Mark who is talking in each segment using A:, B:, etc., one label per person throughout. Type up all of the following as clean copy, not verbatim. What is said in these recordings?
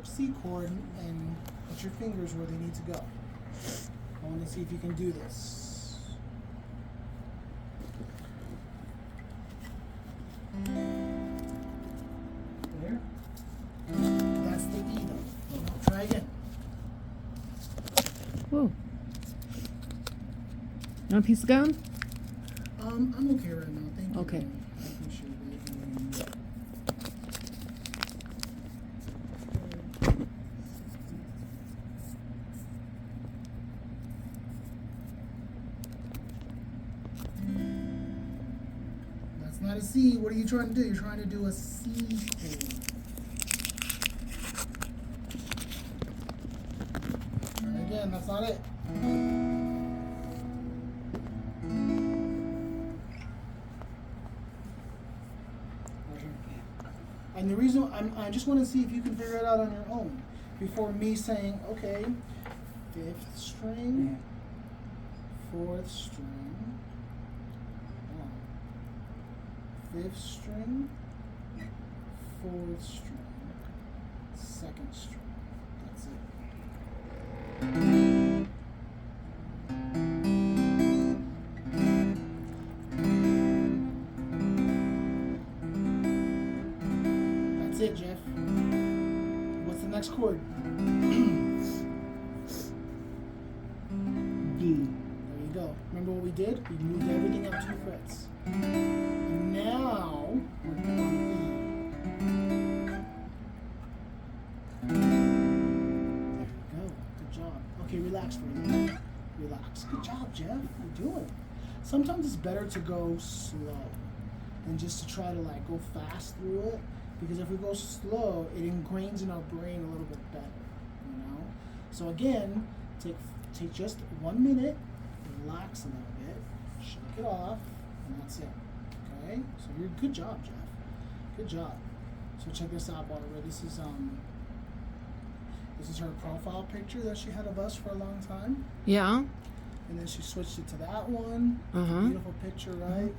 A: C chord and put your fingers where they need to go. I want to see if you can do this. There. That's the E though. Try again.
B: Whoa. Want a piece of gum?
A: I'm okay right now. Thank you.
B: Okay.
A: I appreciate it. That's not a C. What are you trying to do? You're trying to do a C chord. Try again. That's not it. And the reason I just want to see if you can figure it out on your own before me saying, okay, 5th string, 4th string, 5th string, 4th string, 2nd string. That's it. That's it, Jeff. What's the next chord? D. There you go. Remember what we did? We moved everything up 2 frets. And now we're on E. There you go. Good job. Okay, relax for a minute. Relax. Good job, Jeff. You're doing it. Sometimes it's better to go slow than just to try to like go fast through it. Because if we go slow, it ingrains in our brain a little bit better, you know? So again, take just 1 minute, relax a little bit, shake it off, and that's it, okay? So you're good job, Jeff. Good job. So check this out, Barbara. This is her profile picture that she had of us for a long time.
B: Yeah.
A: And then she switched it to that one. Beautiful picture, right?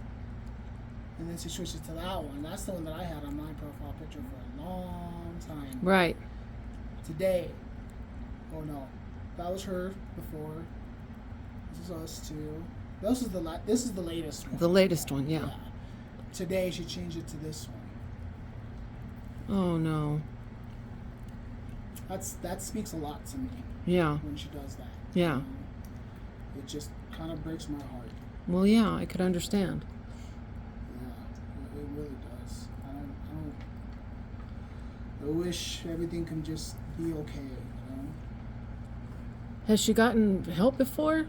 A: And then she switched it to that one. That's the one that I had on my profile picture for a long time.
B: Right.
A: Today, oh no, that was her before. This is us too. This is the latest one.
B: The latest one, yeah.
A: Today she changed it to this one.
B: Oh no.
A: That speaks a lot to me.
B: Yeah.
A: When she does that.
B: Yeah.
A: It just kind of breaks my heart.
B: Well, yeah, I could understand.
A: Yeah, it really does. I wish everything can just be okay, you know?
B: Has she gotten help before?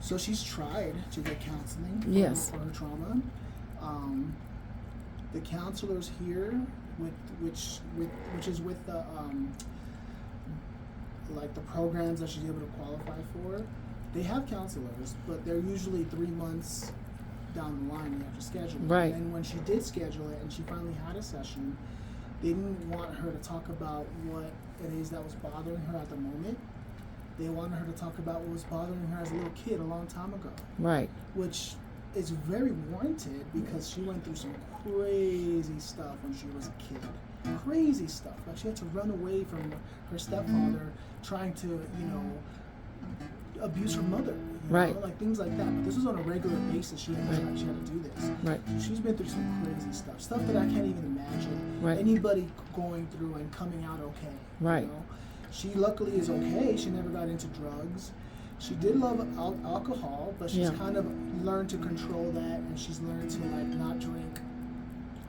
A: So she's tried to get counseling
B: Yes.
A: for her trauma. The counselors here, which is with the like the programs that she's able to qualify for, they have counselors, but they're usually 3 months down the line. You have to schedule it.
B: Right.
A: And when she did schedule it, and she finally had a session, they didn't want her to talk about what it is that was bothering her at the moment. They wanted her to talk about what was bothering her as a little kid a long time ago.
B: Right.
A: Which is very warranted because she went through some crazy stuff when she was a kid. Crazy stuff. Like she had to run away from her stepfather trying to, abuse her mother.
B: Right.
A: Like things like that. But this was on a regular basis. She had to do this.
B: Right.
A: So she's been through some crazy stuff. Stuff that I can't even imagine
B: Right.
A: anybody going through and coming out okay.
B: Right.
A: You know? She luckily is okay. She never got into drugs. She did love alcohol, but she's kind of learned to control that, and she's learned to like not drink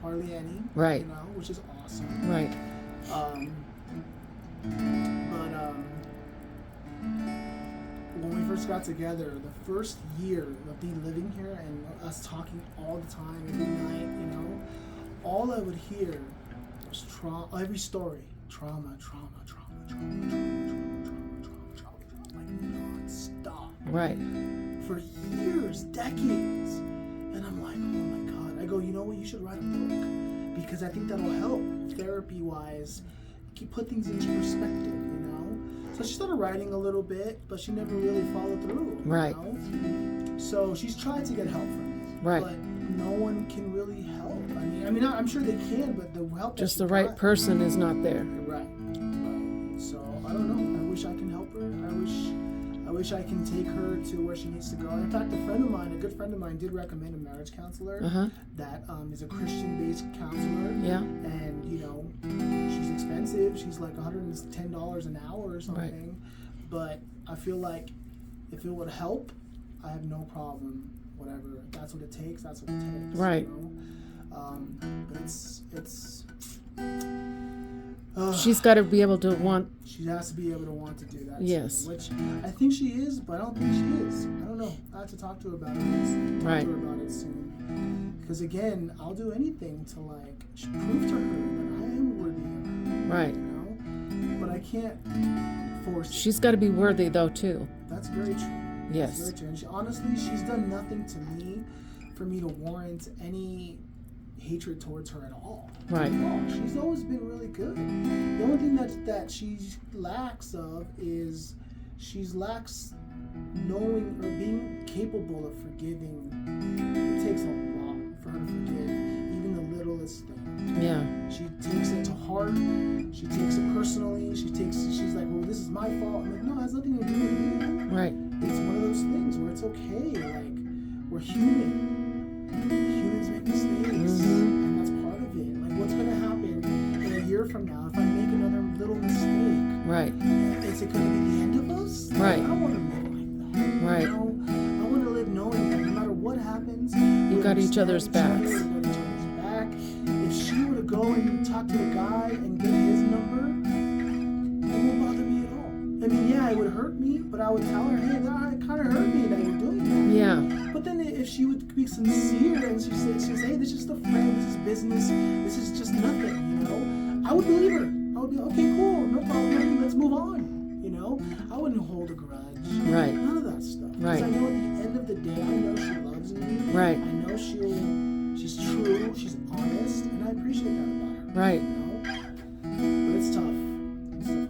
A: hardly any.
B: Right.
A: You know, which is awesome.
B: Right.
A: When we first got together, the first year of me living here and us talking all the time, every night, all I would hear was every story, trauma, like non-stop.
B: Right.
A: For years, decades. And I'm like, oh my God. I go, you know what, you should write a book. Because I think that'll help therapy-wise, put things into perspective, So she started writing a little bit, but she never really followed through.
B: Right.
A: So she's tried to get help from me.
B: Right.
A: But no one can really help. I mean, I'm sure they can, but the help
B: Just the right person is not there.
A: Right. I don't know. I wish I can help her. I wish I can take her to where she needs to go. In fact, a good friend of mine, did recommend a marriage counselor that is a Christian-based counselor.
B: Yeah.
A: And she's expensive. She's like $110 an hour or something. Right. But I feel like if it would help, I have no problem. Whatever. If that's what it takes. That's what it takes.
B: Right.
A: But it's.
B: She's got to be able to want.
A: She has to be able to want to do that.
B: Yes.
A: Too, which I think she is, but I don't think she is. I don't know. I have to talk to her about it.
B: Right.
A: Talk to her about it soon. Because again, I'll do anything to prove to her that I am worthy of her.
B: Right.
A: But I can't force.
B: She's got to be worthy though too.
A: That's very true.
B: Yes.
A: That's very true. And honestly, she's done nothing to me for me to warrant any hatred towards her at all.
B: Right.
A: She's always been really good. The only thing that she lacks of is lacks knowing or being capable of forgiving. It takes a lot for her to forgive even the littlest thing.
B: Yeah.
A: She takes it to heart. She takes it personally. She's like, well, this is my fault. I'm like, no, it has nothing to do with you.
B: Right.
A: It's one of those things where it's okay. Like, we're human. Humans make mistakes, and that's part of it. Like, what's going to happen in a year from now if I make another little mistake?
B: Right.
A: Is it going to be the end of us?
B: Right.
A: I don't want to live like that.
B: Right.
A: I want to live knowing that no matter what happens,
B: you got each other's backs.
A: We got each other's back. If she were to go and talk to a guy and get his number, it won't bother me at all. I mean, yeah, it would hurt me, but I would tell her, hey, that kind of hurt me that you're doing that.
B: Yeah.
A: But then if she would be sincere and she'd say, hey, this is just a friend, this is business, this is just nothing, I would believe her. I would be, okay, cool, no problem, let's move on, I wouldn't hold a grudge.
B: Right.
A: None of that stuff.
B: Right.
A: Because I know at the end of the day, I know she loves me.
B: Right.
A: I know she's true, she's honest, and I appreciate that about her.
B: Right.
A: But it's tough.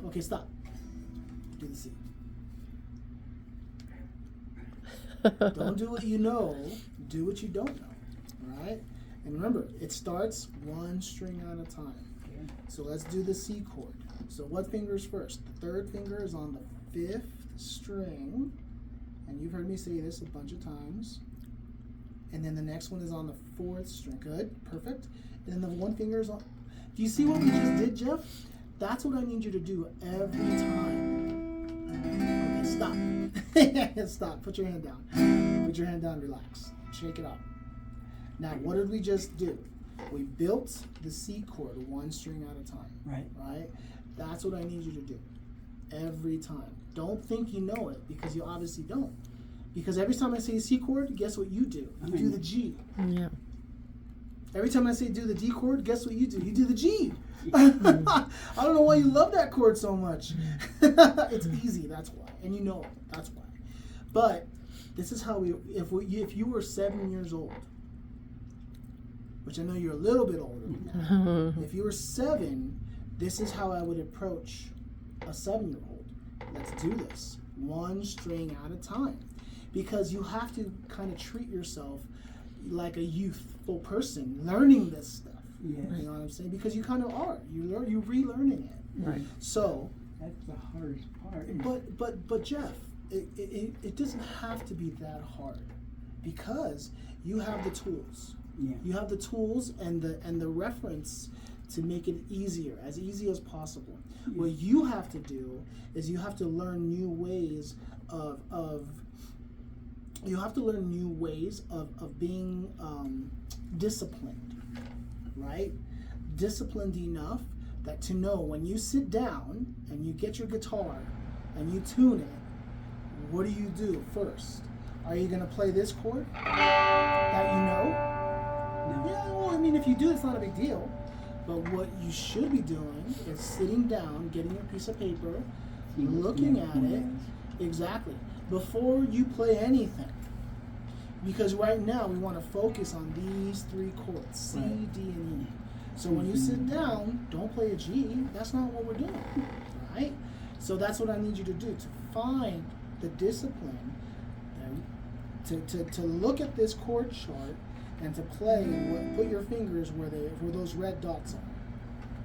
A: Okay, stop. Do the C. Don't do what you know, do what you don't know. Alright? And remember, it starts one string at a time. So let's do the C chord. So what finger's first? The third finger is on the 5th string. And you've heard me say this a bunch of times. And then the next one is on the 4th string. Good, perfect. And then the one finger is on. Do you see what we just did, Jeff? That's what I need you to do every time. Okay, stop. Stop. Put your hand down. Put your hand down, relax. Shake it up. Now, what did we just do? We built the C chord one string at a time. Right? That's what I need you to do every time. Don't think you know it, because you obviously don't. Because every time I say C chord, guess what you do? You do the G.
B: Yeah.
A: Every time I say do the D chord, guess what you do? You do the G. I don't know why you love that chord so much. It's easy, that's why. And you know it, that's why. But this is how if you were 7 years old, which I know you're a little bit older than that. If you were 7, this is how I would approach a 7-year-old. Let's do this. One string at a time. Because you have to kind of treat yourself like a youthful person learning this stuff.
C: Yes.
A: You know what I'm saying? Because you kind of are. You're relearning it.
B: Right.
A: So.
C: That's the hardest part.
A: But Jeff, it doesn't have to be that hard, because you have the tools.
C: Yeah.
A: You have the tools and the reference to make it easier, as easy as possible.
C: Yeah.
A: What you have to do is you have to learn new ways of being disciplined, right? Disciplined enough that to know when you sit down and you get your guitar and you tune it, what do you do first? Are you going to play this chord that you know?
C: No.
A: Yeah, well, I mean, if you do, it's not a big deal. But what you should be doing is sitting down, getting your piece of paper, looking at it, exactly, before you play anything. Because right now we want to focus on these 3 chords, C, D, and E. So when you sit down, don't play a G. That's not what we're doing, right? So that's what I need you to do, to find the discipline, to look at this chord chart and to play. Put your fingers where those red dots are.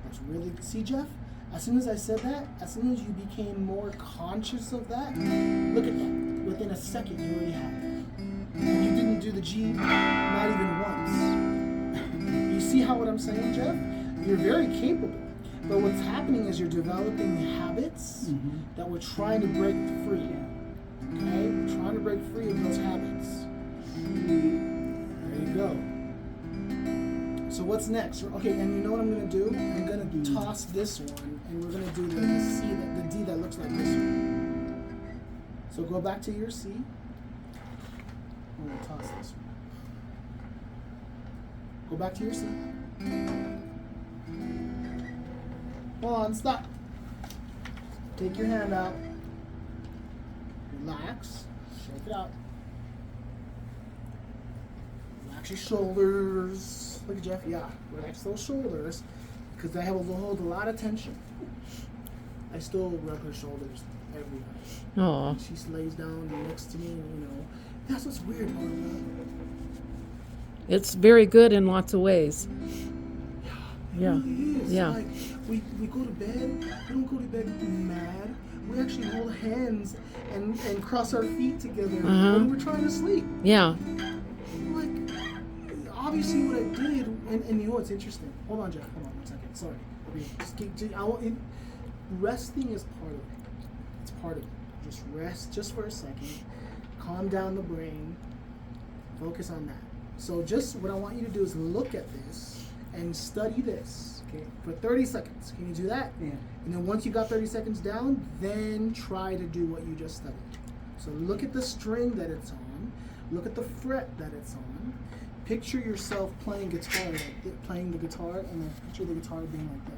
A: That's really, see, Jeff? As soon as I said that, as soon as you became more conscious of that, look at that. Within a second, you already had it. And you didn't do the G, not even once. You see how what I'm saying, Jeff? You're very capable. But what's happening is you're developing habits that we're trying to break free. Okay? We're trying to break free of those habits. There you go. So what's next? Okay, and you know what I'm going to do? I'm going to toss this one, and we're going to do the C, the D that looks like this one. So go back to your C. I'm going to toss this one. Go back to your C. Hold on, stop. Take your hand out. Relax. Shake it out. Relax your shoulders. Look at Jeff. Yeah, relax those shoulders because I will hold a lot of tension. I still rub her shoulders every night.
B: Aw.
A: She lays down next to me, and that's what's weird, Marla.
B: It's very good in lots of ways. Yeah.
A: It really is.
B: Yeah.
A: Like we go to bed. We don't go to bed mad. We actually hold hands and cross our feet together when we're trying to sleep.
B: Yeah.
A: Like, obviously, what I did, and you know what's interesting? Hold on, Jeff. Hold on 1 second. Sorry. Resting is part of it. It's part of it. Just rest just for a second. Calm down the brain. Focus on that. So just what I want you to do is look at this and study this, okay, for 30 seconds. Can you do that?
C: Yeah.
A: And then once you got 30 seconds down, then try to do what you just studied. So look at the string that it's on. Look at the fret that it's on. Picture yourself playing guitar, playing the guitar, and then picture the guitar being like this.